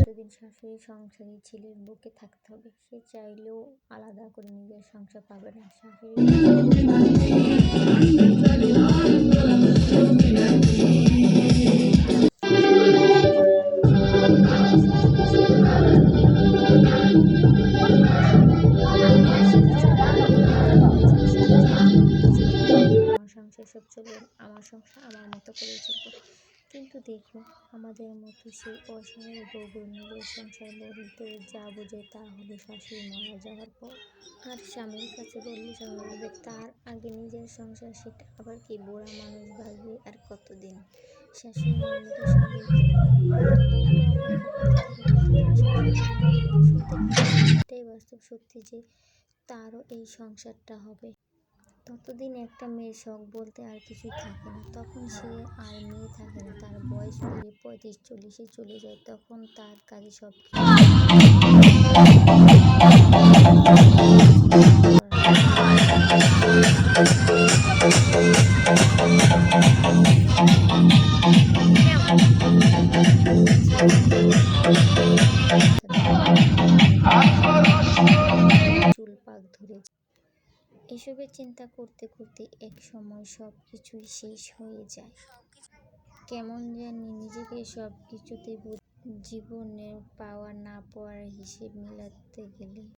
যতদিন শাশুড়ি সংসারী ছেলের বুকে থাকতে হবে, সে চাইলেও আলাদা করে নিজের সংসার পাবে না। শাশুড়ি আমার সংসার সব চলবে, আমার সংসার আমার মতো করে চলবে। কিন্তু দেখো, আমাদের মতো সেই অসহায় বউগুলো নিজের সংসার বলতে যা বোঝে তা হলো শাশুড়ি মারা যাওয়ার পর। আর স্বামীর কাছে বললে স্বামী বলবে তার আগে নিজের সংসার, সেটা আবার কি বুড়া মানুষ বাঁচবে আর কতদিন। শাশুড়ি মরলে তো সবই করবে, তো বউ তো অপেক্ষা করতে থাকে কতদিন শাশুড়ি মরবে। এটাই বাস্তব সত্যি যে তারও এই সংসারটা হবে। ততদিন একটা মেয়ের শখ বলতে আর কিছুই থাকে না। তখন সে আর মেয়ে থাকে না, তার বয়স পেরিয়ে 35-40-এ চলে যায়। তখন তার কাছে সব চুল পাক ধরে। এসবের চিন্তা করতে করতে এক সময় সব কিছুই শেষ হয়ে যায়। কেমন জানি নিজেকে সব কিছুতে জীবনের পাওয়া না পাওয়ার হিসেব মেলাতে গেলে